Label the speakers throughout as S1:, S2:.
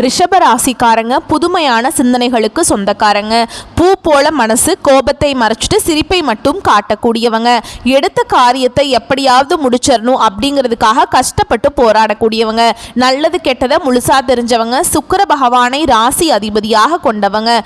S1: ரிஷபராசிக்காரங்க புதுமையான சிந்தனைகளுக்கு சொந்தக்காரங்க. பூ போல மனசு, கோபத்தை மறைச்சிட்டு சிரிப்பை மட்டும் காட்டக்கூடியவங்க. எடுத்த காரியத்தை எப்படியாவது முடிச்சிடணும் அப்படிங்கிறதுக்காக கஷ்டப்பட்டு போராடக்கூடியவங்க. நல்லது கெட்டதை முழுசா தெரிஞ்சவங்க. சுக்கிர பகவானை ராசி அதிபதியாக கொண்டவங்க.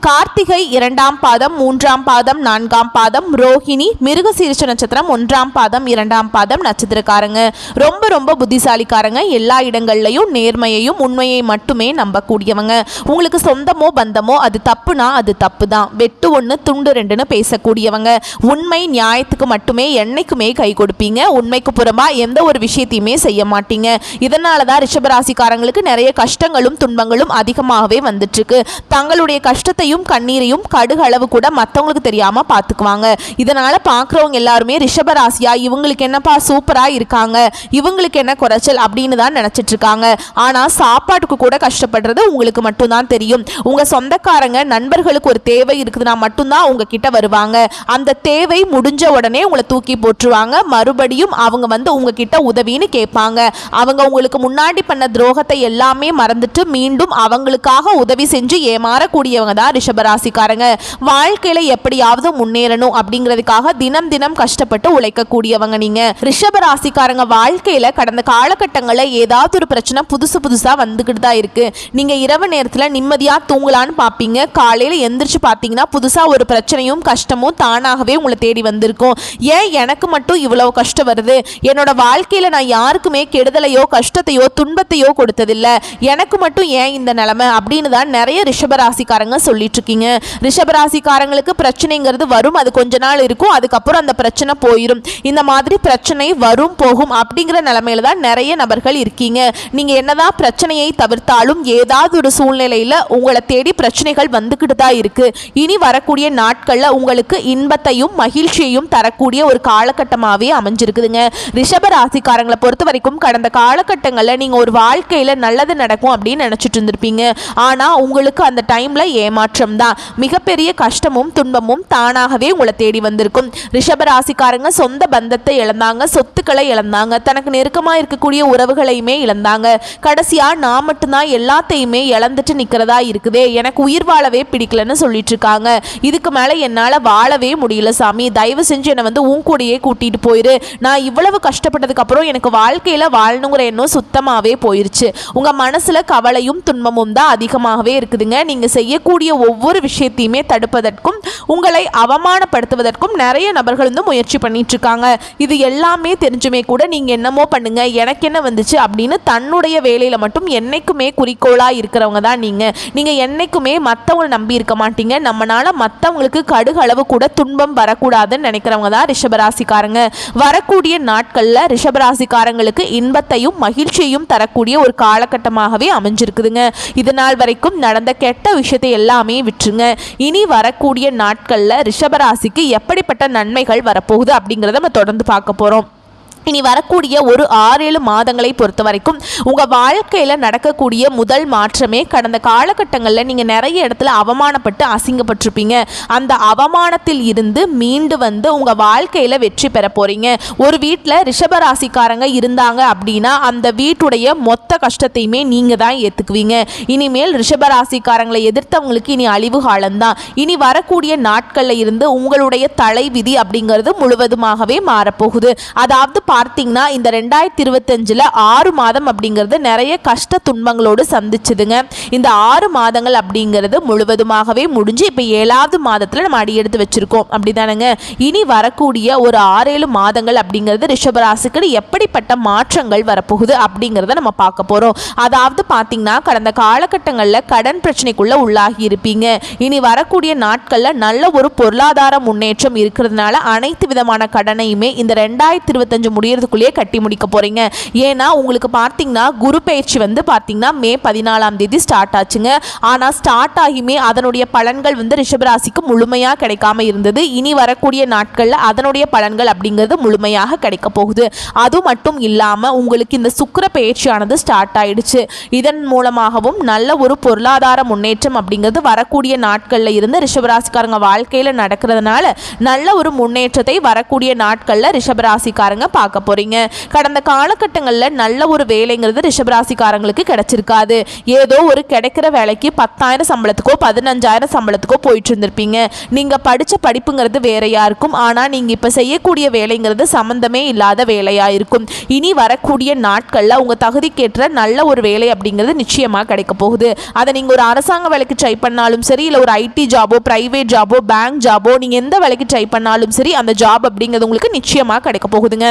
S1: கார்த்திகை 2ஆம் பாதம் 3ஆம் பாதம் 4ஆம் பாதம், ரோஹிணி மிருகசீரிஷ நட்சத்திரம் 1ஆம் பாதம் 2ஆம் பாதம் நட்சத்திரக்காரங்க. ரொம்ப ரொம்ப புத்திசாலிக்காரங்க. எல்லா இடங்கள்லையும் நேர்மையையும் உண்மையை மட்டுமே நம்பக்கூடியவங்க. உங்களுக்கு சொந்தமோ பந்தமோ அது தப்புனா அது தப்பு தான். வெட்டு ஒன்று துண்டு ரெண்டுன்னு பேசக்கூடியவங்க. உண்மை நியாயத்துக்கு மட்டுமே என்னைக்குமே கை கொடுப்பீங்க. உண்மைக்கு புறமா எந்த ஒரு விஷயத்தையுமே செய்ய மாட்டீங்க. இதனால தான் ரிஷபராசிக்காரங்களுக்கு நிறைய கஷ்டங்களும் துன்பங்களும் அதிகமாகவே வந்துட்டு இருக்கு. தங்களுடைய கஷ்டத்தையும் கண்ணீரையும் கடுகளவு கூட மற்றவங்களுக்கு தெரியாம பார்த்துக்குவாங்க. இதனால பார்க்குறவங்க எல்லாருமே ரிஷபராசியா இவங்களுக்கு என்னப்பா சூப்பரா இருக்காங்க, இவங்களுக்கு என்ன குறைச்சல் அப்படின்னு தான் நினைச்சிட்டு இருக்காங்க. ஆனா சாப்பாட்டுக்கு கூட கஷ்டப்படுறது உங்களுக்கு மட்டும்தான் தெரியும். உங்க சொந்தக்காரங்க நண்பர்களுக்கு ஒரு தேவை இருக்குதுன்னா மட்டும்தான் உங்ககிட்ட வருவாங்க. அந்த தேவை முடிஞ்ச உடனே உங்களை தூக்கி போட்டுருவாங்க. மறுபடியும் அவங்க உங்ககிட்ட உதவின்னு கேட்பாங்க. அவங்க உங்களுக்கு முன்னாடி பண்ண துரோகத்தை எல்லாமே மறந்துட்டு மீண்டும் அவங்களுக்காக உதவி செஞ்சு ஏமாறக்கூடியவங்க தான் ரிஷபராசிக்காரங்க. வாழ்க்கையில எப்படியாவது முன்னேறணும் அப்படிங்கிறதுக்காக தினம் தினம் கஷ்டப்பட்டு உழைக்கக்கூடியவங்க நீங்க. ரிஷபராசிக்காரங்க வாழ்க்கையில கடந்த காலகட்டங்களில் ஏதாவது ஒரு பிரச்சனை புதுசா வந்துகிட்டு தான் இருக்கு. நீங்க இரவு நேரத்துல நிம்மதியா தூங்கலான்னு பார்ப்பீங்க. காலையில எந்திரிச்சு பார்த்தீங்கன்னா புதுசா ஒரு பிரச்சனையும் கஷ்டமும் தானாகவே உங்களை தேடி வந்திருக்கும். ஏன் எனக்கு மட்டும் இவ்வளவு கஷ்டம் வருது? என்னோட வாழ்க்கையில நான் யாருக்குமே கெடுதலையோ கஷ்டத்தையோ துன்பத்தையோ கொடுத்ததில்ல, எனக்கு மட்டும் ஏன் இந்த நிலைமை அப்படின்னு தான் நிறைய ரிஷபராசிக்காரங்க சொல்லிட்டு இருக்கீங்க. ரிஷபராசிக்காரங்களுக்கு பிரச்சனைங்கிறது வரும், அது கொஞ்ச நாள் இருக்கும், அதுக்கப்புறம் அந்த பிரச்சனை போயிடும். இந்த மாதிரி பிரச்சனை வரும் போகும் அப்படிங்கிற நிலைமையில தான் நிறைய நபர்கள் இருக்கீங்க. நீங்க என்னதான் பிரச்சனையை தவிர்த்தாலும் ஏதாவது ஒரு சூழ்நிலையில உங்களை தேடி பிரச்சனைகள் வந்துகிட்டு தான் இருக்கு. இனி வரக்கூடிய நாட்கள்ல உங்களுக்கு இன்பத்தையும் மகிழ்ச்சியையும் தரக்கூடிய ஒரு காலகட்டமாவே அமைஞ்சிருக்குதுங்க. ரிஷபராசிக்காரங்களை பொறுத்த வரைக்கும் கடந்த காலகட்டங்களில் நீங்க ஒரு வாழ்க்கையில நல்லது நடக்கும் அப்படின்னு நினைச்சிட்டு இருந்திருப்பீங்க. ஆனா உங்களுக்கு அந்த டைம்ல ஏமாற்றம் தான். மிகப்பெரிய கஷ்டமும் துன்பமும் தானாகவே உங்களை தேடி வந்திருக்கும். ரிஷபராசிக்காரங்க சொந்த பந்தத்தை இழந்தாங்க, சொத்துக்களை இழந்தாங்க, தனக்கு நெருக்கமாக இருக்கக்கூடிய உறவுகளையுமே இழந்தாங்க. கடைசியா நான் மட்டும்தான் எல்லாத்தையுமே இழந்துட்டு நிற்கிறதா இருக்குதே, எனக்கு உயிர் வாழவே பிடிக்கலன்னு சொல்லிட்டு இருக்காங்க. இதுக்கு மேலே என்னால் வாழவே முடியல சாமி, தயவு செஞ்சு என்னை உன் கூடயே கூட்டிட்டு போயிரு. நான் இவ்வளவு கஷ்டப்பட்டதுக்கு அப்புறம் எனக்கு வாழ்க்கையில் வாழணுங்கிற எண்ணம் சுத்தமாகவே போயிருச்சு. உங்கள் மனசில் கவலையும் துன்பமும் தான் அதிகமாகவே இருக்குதுங்க. நீங்கள் செய்யக்கூடிய ஒவ்வொரு விஷயத்தையுமே தடுப்பதற்கும் உங்களை அவமானப்படுத்துவதற்கும் நிறைய நபர்கள் முயற்சி பண்ணிட்டு இருக்காங்க. இது எல்லாமே தெரிஞ்சுமே கூட நீங்க என்னமோ பண்ணுங்க, எனக்கு என்ன வந்துச்சு அப்படின்னு தன்னுடைய வேலையில மட்டும் என்னைக்குமே குறிக்கோளா இருக்கிறவங்க தான் நீங்க என்னைக்குமே மற்றவங்களை நம்பி இருக்க மாட்டீங்க. நம்மளால மற்றவங்களுக்கு கடுகளவு கூட துன்பம் வரக்கூடாதுன்னு நினைக்கிறவங்க தான் ரிஷபராசிக்காரங்க. வரக்கூடிய நாட்கள்ல ரிஷபராசிக்காரங்களுக்கு இன்பத்தையும் மகிழ்ச்சியையும் தரக்கூடிய ஒரு காலகட்டமாகவே அமைஞ்சிருக்குதுங்க. இது நாள் வரைக்கும் நடந்த கெட்ட விஷயத்தை எல்லாமே விட்டுருங்க. இனி வரக்கூடிய நாட்கள்ல ரிஷபராசிக்கு எப்படிப்பட்ட நன்மைகள் வரப்போகுது அப்படிங்கிறத நம்ம தொடர்ந்து பார்க்க போறோம். இனி வரக்கூடிய ஒரு 6-7 மாதங்களை பொறுத்த வரைக்கும் உங்கள் வாழ்க்கையில் நடக்கக்கூடிய முதல் மாற்றமே கடந்த காலகட்டங்களில் நீங்கள் நிறைய இடத்துல அவமானப்பட்டு அசிங்கப்பட்டிருப்பீங்க. அந்த அவமானத்தில் இருந்து மீண்டு உங்கள் வாழ்க்கையில் வெற்றி பெற போகிறீங்க. ஒரு வீட்டில் ரிஷபராசிக்காரங்க இருந்தாங்க அப்படின்னா அந்த வீட்டுடைய மொத்த கஷ்டத்தையுமே நீங்கள் தான் ஏற்றுக்குவீங்க. இனிமேல் ரிஷபராசிக்காரங்களை எதிர்த்தவங்களுக்கு இனி அழிவு காலம்தான். இனி வரக்கூடிய நாட்களில் இருந்து உங்களுடைய தலைவிதி அப்படிங்கிறது முழுவதுமாகவே மாறப்போகுது. அதாவது பார்த்தீங்கன்னா இந்த 2025 6 மாதம் அப்படிங்கிறது நிறைய கஷ்ட துன்பங்களோடு சந்திச்சுதுங்க. இந்த 6 மாதங்கள் அப்படிங்கிறது முழுவதுமாகவே முடிஞ்சு இப்போ 7வது மாதத்தில் நம்ம அடி எடுத்து வச்சிருக்கோம் அப்படிதானுங்க. இனி வரக்கூடிய ஒரு 6-7 மாதங்கள் அப்படிங்கிறது ரிஷபராசிக்கு எப்படிப்பட்ட மாற்றங்கள் வரப்போகுது அப்படிங்கிறத நம்ம பார்க்க போகிறோம். அதாவது பார்த்தீங்கன்னா கடந்த காலகட்டங்களில் கடன் பிரச்சனைக்குள்ள உள்ளாகி இருப்பீங்க. இனி வரக்கூடிய நாட்களில் நல்ல ஒரு பொருளாதார முன்னேற்றம் இருக்கிறதுனால அனைத்து விதமான கடனையுமே இந்த 2025 முடியறதுக்குள்ளேயே கட்டி முடிக்க போறீங்க. ஏன்னா உங்களுக்கு பார்த்தீங்கன்னா குரு பயிற்சி பார்த்தீங்கன்னா மே 14ஆம் தேதி ஸ்டார்ட் ஆச்சுங்க. ஆனால் ஸ்டார்ட் ஆகியுமே அதனுடைய பலன்கள் ரிஷபராசிக்கு முழுமையாக கிடைக்காம இருந்தது. இனி வரக்கூடிய நாட்களில் அதனுடைய பலன்கள் அப்படிங்கிறது முழுமையாக கிடைக்க போகுது. அது மட்டும் இல்லாமல் உங்களுக்கு இந்த சுக்கிர பயிற்சியானது ஸ்டார்ட் ஆயிடுச்சு. இதன் மூலமாகவும் நல்ல ஒரு பொருளாதார முன்னேற்றம் அப்படிங்கிறது வரக்கூடிய நாட்களில் இருந்து ரிஷபராசிக்காரங்க வாழ்க்கையில் நடக்கிறதுனால நல்ல ஒரு முன்னேற்றத்தை வரக்கூடிய நாட்களில் ரிஷபராசிக்காரங்க பார்க்க பார்க்க போறீங்க. கடந்த காலகட்டங்களில் நல்ல ஒரு வேலைங்கிறது ரிஷபராசிக்காரங்களுக்கு கிடைச்சிருக்காது. ஏதோ ஒரு கிடைக்கிற வேலைக்கு 10,000 சம்பளத்துக்கோ 15,000 சம்பளத்துக்கோ போயிட்டு இருந்திருப்பீங்க. நீங்க படிச்ச படிப்புங்கிறது வேறையா இருக்கும். ஆனா நீங்க இப்ப செய்யக்கூடிய வேலைங்கிறது சம்பந்தமே இல்லாத வேலையா இருக்கும். இனி வரக்கூடிய நாட்கள்ல உங்க தகுதிக்கேற்ற நல்ல ஒரு வேலை அப்படிங்கிறது நிச்சயமா கிடைக்க போகுது. அதை நீங்க ஒரு அரசாங்க வேலைக்கு ட்ரை பண்ணாலும் சரி, இல்ல ஒரு ஐடி ஜாபோ, பிரைவேட் ஜாபோ, பேங்க் ஜாபோ, நீங்க எந்த வேலைக்கு ட்ரை பண்ணாலும் சரி, அந்த ஜாப் அப்படிங்கிறது உங்களுக்கு நிச்சயமா கிடைக்க போகுதுங்க.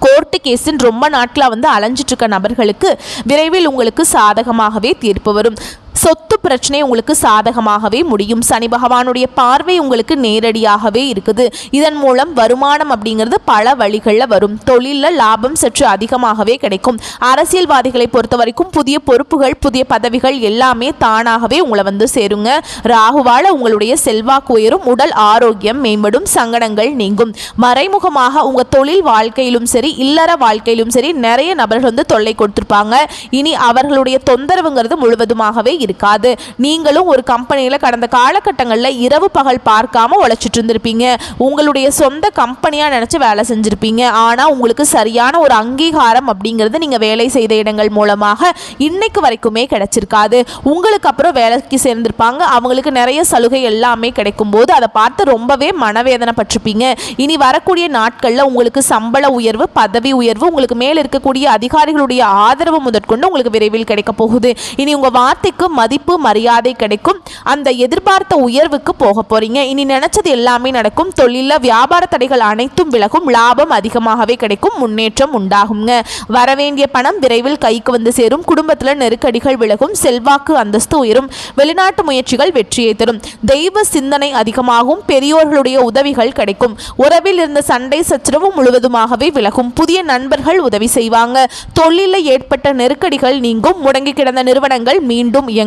S1: கோர்ட்டு கேஸுன்னு ரொம்ப நாட்களாக அலைஞ்சிட்டு இருக்க நபர்களுக்கு விரைவில் உங்களுக்கு சாதகமாகவே தீர்ப்பு வரும். சொத்து பிரச்சனை உங்களுக்கு சாதகமாகவே முடியும். சனி பகவானுடைய பார்வை உங்களுக்கு நேரடியாகவே இருக்குது. இதன் மூலம் வருமானம் அப்படிங்கிறது பல வழிகளில் வரும். தொழிலில் லாபம் சற்று அதிகமாகவே கிடைக்கும். அரசியல்வாதிகளை பொறுத்த வரைக்கும் புதிய பொறுப்புகள், புதிய பதவிகள் எல்லாமே தானாகவே உங்களை சேருங்க. ராகுவால உங்களுடைய செல்வாக்கு உயரும். உடல் ஆரோக்கியம் மேம்படும். சங்கடங்கள் நீங்கும். மறைமுகமாக உங்கள் தொழில் வாழ்க்கையிலும் சரி, இல்லற வாழ்க்கையிலும் சரி, நிறைய நபர்கள் தொல்லை கொடுத்திருப்பாங்க. இனி அவர்களுடைய தொந்தரவுங்கிறது முழுவதுமாகவே இருக்காது. நீங்களும் ஒரு கம்பெனியில் கடந்த காலகட்டங்களில் இரவு பகல் பார்க்காம உழைச்சிட்டு இருந்திருப்பீங்க. உங்களுடைய சொந்த கம்பெனியாக நினச்சி வேலை செஞ்சுருப்பீங்க. ஆனால் உங்களுக்கு சரியான ஒரு அங்கீகாரம் அப்படிங்கிறது நீங்கள் வேலை செய்த இடங்கள் மூலமாக இன்னைக்கு வரைக்குமே கிடைச்சிருக்காது. உங்களுக்கு அப்புறம் வேலைக்கு சேர்ந்திருப்பாங்க. அவங்களுக்கு நிறைய சலுகை எல்லாமே கிடைக்கும் போது அதை பார்த்து ரொம்பவே மனவேதனைப்பட்டிருப்பீங்க. இனி வரக்கூடிய நாட்களில் உங்களுக்கு சம்பள உயர்வு, பதவி உயர்வு, உங்களுக்கு மேல் இருக்கக்கூடிய அதிகாரிகளுடைய ஆதரவு முதற்கொண்டு உங்களுக்கு விரைவில் கிடைக்க போகுது. இனி உங்கள் வார்த்தைக்கு மதிப்பு, மரியாதை கிடைக்கும். அந்த எதிர்பார்த்த உயர்வுக்கு போக போறீங்க. இனி நினைச்சது எல்லாமே நடக்கும். தொழில வியாபார தடைகள் அனைத்தும் விலகும். லாபம் அதிகமாகவே கிடைக்கும். முன்னேற்றம் உண்டாகுங்க. வரவேண்டிய பணம் விரைவில் கைக்கு வந்து சேரும். குடும்பத்தில் நெருக்கடிகள் விலகும். செல்வாக்கு அந்தஸ்து உயரும். வெளிநாட்டு முயற்சிகள் வெற்றியை தரும். தெய்வ சிந்தனை அதிகமாகும். பெரியோர்களுடைய உதவிகள் கிடைக்கும். உறவில் இருந்த சண்டை சச்சரவு முழுவதுமாகவே விலகும். புதிய நண்பர்கள் உதவி செய்வாங்க. தொழிலில் ஏற்பட்ட நெருக்கடிகள் நீங்கும். முடங்கி கிடந்த நிறுவனங்கள் மீண்டும் இயங்கும்.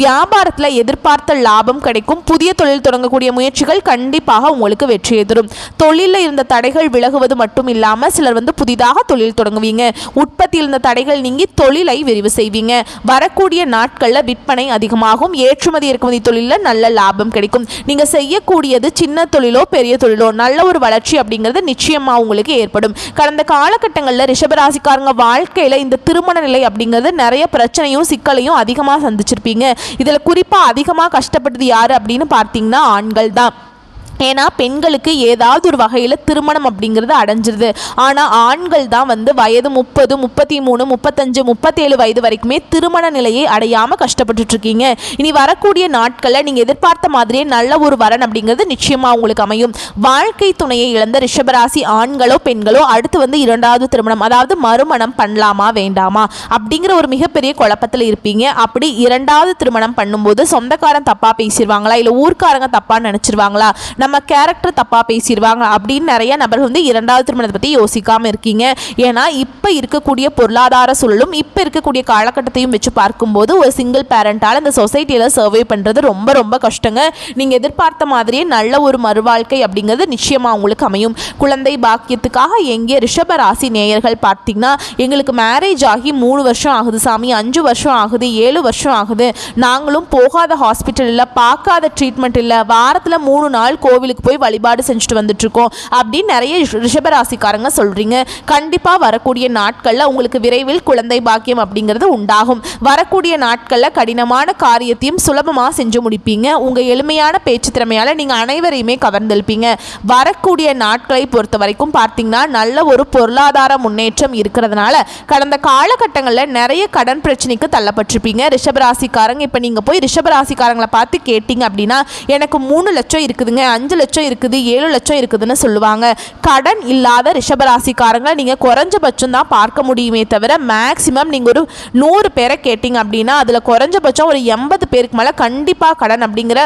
S1: வியாபாரத்தில் எதிர்பார்த்த லாபம் கிடைக்கும். புதிய தொழில் தொடங்கக்கூடிய முயற்சிகள் கண்டிப்பாக உங்களுக்கு வெற்றியை தரும். தொழிலில் இருந்த தடைகள் விலகுவது மட்டும் இல்லாமல் சிலர் புதிதாக தொழில் தொடங்குவீங்க. உற்பத்தியில் இருந்த தடைகள் நீங்கி தொழிலை விரிவு செய்வீங்க. வரக்கூடிய நாட்களில் விற்பனை அதிகமாகும். ஏற்றுமதி இறக்குமதி தொழிலில் நல்ல லாபம் கிடைக்கும். நீங்க செய்யக்கூடியது சின்ன தொழிலோ பெரிய தொழிலோ நல்ல ஒரு வளர்ச்சி அப்படிங்கிறது நிச்சயமா உங்களுக்கு ஏற்படும். கடந்த காலகட்டங்களில் ரிஷபராசிக்காரங்க வாழ்க்கையில இந்த திருமண நிலை அப்படிங்கிறது நிறைய பிரச்சனையும் சிக்கலையும் அதிகமாக சந்திச்சிருப்பீங்க. இதில் குறிப்பாக அதிகமாக கஷ்டப்பட்டது யாரு அப்படின்னு பார்த்தீங்கன்னா ஆண்கள் தான். ஏன்னா பெண்களுக்கு ஏதாவது ஒரு வகையில் திருமணம் அப்படிங்கிறது அடைஞ்சிருது. ஆனால் ஆண்கள் தான் வயது 30, 33, 35, 37 வயது வரைக்குமே திருமண நிலையை அடையாமல் கஷ்டப்பட்டுட்டு இருக்கீங்க. இனி வரக்கூடிய நாட்களில் நீங்கள் எதிர்பார்த்த மாதிரியே நல்ல ஒரு வரன் அப்படிங்கிறது நிச்சயமாக உங்களுக்கு அமையும். வாழ்க்கை துணையை இழந்த ரிஷபராசி ஆண்களோ பெண்களோ அடுத்து இரண்டாவது திருமணம், அதாவது மறுமணம் பண்ணலாமா வேண்டாமா அப்படிங்கிற ஒரு மிகப்பெரிய குழப்பத்தில் இருப்பீங்க. அப்படி இரண்டாவது திருமணம் பண்ணும்போது சொந்தக்காரன் தப்பாக பேசிடுவாங்களா, இல்லை ஊர்க்காரங்க தப்பாக நினச்சிருவாங்களா, நம்ம கேரக்டர் தப்பாக பேசிடுவாங்க அப்படின்னு நிறைய நபர்கள் இரண்டாவது திருமணத்தை பற்றி யோசிக்காமல் இருக்கீங்க. ஏன்னா இப்போ இருக்கக்கூடிய பொருளாதார சூழலும் இப்போ இருக்கக்கூடிய காலகட்டத்தையும் வச்சு பார்க்கும்போது ஒரு சிங்கிள் பேரண்டால் இந்த சொசைட்டியில் சர்வே பண்ணுறது ரொம்ப ரொம்ப கஷ்டங்க. நீங்கள் எதிர்பார்த்த மாதிரியே நல்ல ஒரு மறுவாழ்க்கை அப்படிங்கிறது நிச்சயமாக உங்களுக்கு அமையும். குழந்தை பாக்கியத்துக்காக எங்கே ரிஷப ராசி நேயர்கள் பார்த்தீங்கன்னா, எங்களுக்கு மேரேஜ் ஆகி 3 வருஷம் ஆகுது சாமி, 5 வருஷம் ஆகுது, 7 வருஷம் ஆகுது, நாங்களும் போகாத ஹாஸ்பிட்டல் இல்லை, பார்க்காத ட்ரீட்மெண்ட் இல்லை, வாரத்தில் 3 நாள் கோவிலுக்கு போய் வழிபாடு செஞ்சுட்டு வந்துட்டு இருக்கோம் அப்படின்னு நிறைய ரிஷபராசிக்காரங்க சொல்றீங்க. கண்டிப்பா வரக்கூடிய நாட்கள்ல உங்களுக்கு விரைவில் குழந்தை பாக்கியம் அப்படிங்கிறது உண்டாகும். வரக்கூடிய நாட்கள்ல கடினமான காரியத்தையும் சுலபமா செஞ்சு முடிப்பீங்க. உங்க எளிமையான பேச்சு திறமையால நீங்க அனைவரையுமே கவர்ந்தெழுப்பீங்க. வரக்கூடிய நாட்களை பொறுத்த வரைக்கும் பார்த்தீங்கன்னா நல்ல ஒரு பொருளாதார முன்னேற்றம் இருக்கிறதுனால கடந்த காலகட்டங்களில் நிறைய கடன் பிரச்சனைக்கு தள்ளப்பட்டிருப்பீங்க. ரிஷபராசிக்காரங்க இப்போ நீங்க போய் ரிஷபராசிக்காரங்களை பார்த்து கேட்டீங்க அப்படின்னா எனக்கு 3 லட்சம் இருக்குதுங்க, 5 லட்சம் இருக்குது, 7 லட்சம் இருக்குதுன்னு சொல்லுவாங்க. கடன் இல்லாத ரிஷபராசிக்காரங்களை நீங்கள் குறைஞ்சபட்சம் தான் பார்க்க முடியுமே தவிர மேக்சிமம் நீங்கள் ஒரு 100 பேரை கேட்டிங்க அப்படின்னா அதில் குறைஞ்சபட்சம் ஒரு 80 பேருக்கு மேலே கண்டிப்பாக கடன் அப்படிங்கிற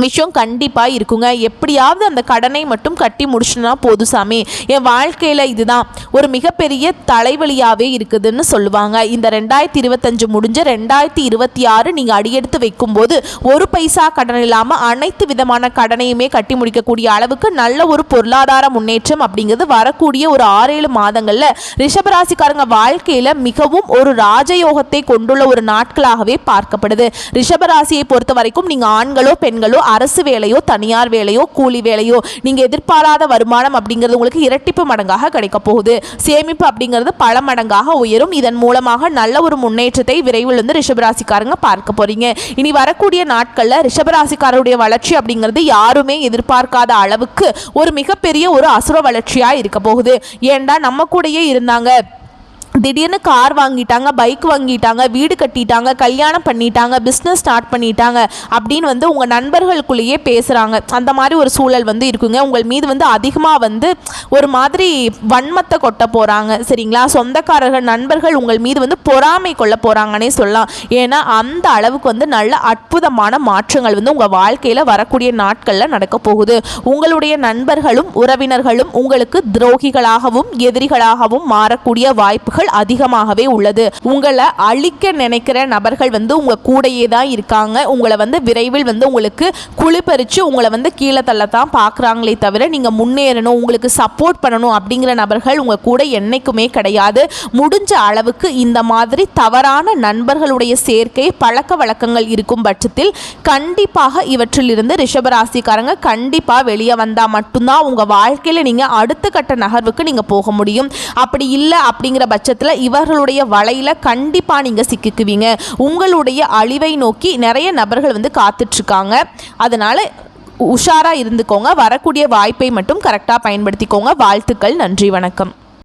S1: விஷயம் கண்டிப்பாக இருக்குங்க. எப்படியாவது அந்த கடனை மட்டும் கட்டி முடிச்சுனா போதும் சாமி, என் வாழ்க்கையில் இதுதான் ஒரு மிகப்பெரிய தலைவலியாகவே இருக்குதுன்னு சொல்லுவாங்க. இந்த 2025 முடிஞ்ச 2026 நீங்கள் அடியெடுத்து வைக்கும்போது ஒரு பைசா கடன் இல்லாமல் அனைத்து விதமான கடனையுமே கட்டி முடிக்கக்கூடிய அளவுக்கு நல்ல ஒரு பொருளாதார முன்னேற்றம் அப்படிங்கிறது வரக்கூடிய ஒரு 6-7 மாதங்களில் ரிஷபராசிக்காரங்க வாழ்க்கையில் மிகவும் ஒரு ராஜயோகத்தை கொண்டுள்ள ஒரு நாட்களாகவே பார்க்கப்படுது. ரிஷபராசியை பொறுத்த வரைக்கும் நீங்கள் ஆண்களோ பெண்களோ அரசு வேலையோ தனியார் வேலையோ கூலி வேலையோ நீங்கள் எதிர்பாராத வருமானம் அப்படிங்கிறது உங்களுக்கு இரட்டிப்பு மடங்காக கிடைக்க போகுது. சேமிப்பு அப்படிங்கிறது பல மடங்காக உயரும். இதன் மூலமாக நல்ல ஒரு முன்னேற்றத்தை விரைவில் வந்து ரிஷபராசிக்காரங்க பார்க்க போறீங்க. இனி வரக்கூடிய நாட்களில் ரிஷபராசிக்காரருடைய வளர்ச்சி அப்படிங்கிறது யாருமே எதிர்பார்க்காத அளவுக்கு ஒரு மிகப்பெரிய ஒரு அசுர வளர்ச்சியாக இருக்க போகுது. ஏண்டா நம்ம கூடயே இருந்தாங்க, திடீர்னு கார் வாங்கிட்டாங்க, பைக் வாங்கிட்டாங்க, வீடு கட்டிட்டாங்க, கல்யாணம் பண்ணிட்டாங்க, பிஸ்னஸ் ஸ்டார்ட் பண்ணிட்டாங்க அப்படின்னு வந்து உங்கள் நண்பர்களுக்குள்ளேயே பேசுகிறாங்க. அந்த மாதிரி ஒரு சூழல் வந்து இருக்குங்க. உங்கள் மீது வந்து அதிகமாக வந்து ஒரு மாதிரி வன்மத்தை கொட்ட போகிறாங்க. சரிங்களா? சொந்தக்காரர்கள் நண்பர்கள் உங்கள் மீது வந்து பொறாமை கொள்ள போகிறாங்கன்னே சொல்லலாம். ஏன்னா அந்த அளவுக்கு வந்து நல்ல அற்புதமான மாற்றங்கள் வந்து உங்கள் வாழ்க்கையில் வரக்கூடிய நாட்களில் நடக்க போகுது. உங்களுடைய நண்பர்களும் உறவினர்களும் உங்களுக்கு துரோகிகளாகவும் எதிரிகளாகவும் மாறக்கூடிய வாய்ப்புகள் அதிகமாகவே உள்ளது. உங்களை அழிக்க நினைக்கிற நபர்கள் வந்து உங்க கூடையே தான் இருக்காங்க. உங்களை வந்து விரைவில் வந்து உங்களுக்கு குளிப்பறிச்சு உங்களை வந்து கீழே தள்ளத்தான் பார்க்குறாங்களே தவிர நீங்கள் முன்னேறணும், உங்களுக்கு சப்போர்ட் பண்ணணும் அப்படிங்கிற நபர்கள் உங்க கூட என்னைக்குமே கிடையாது. முடிஞ்ச அளவுக்கு இந்த மாதிரி தவறான நண்பர்களுடைய சேர்க்கை பழக்க வழக்கங்கள் இருக்கும் பட்சத்தில் கண்டிப்பாக இவற்றிலிருந்து ரிஷபராசிக்காரங்க கண்டிப்பாக வெளியே வந்தால் மட்டும்தான் உங்கள் வாழ்க்கையில் நீங்கள் அடுத்த கட்ட நகர்வுக்கு நீங்கள் போக முடியும். அப்படி இல்லை அப்படிங்கிற பட்சத்தில் இவர்களுடைய வலையில கண்டிப்பா நீங்க சிக்கிக்குவீங்க. உங்களுடைய அழிவை நோக்கி நிறைய நபர்கள் வந்து காத்துட்டு இருக்காங்க. அதனால உஷாரா இருந்துக்கோங்க. வரக்கூடிய வாய்ப்பை மட்டும் கரெக்டா பயன்படுத்திக்கோங்க. வாழ்த்துக்கள். நன்றி. வணக்கம்.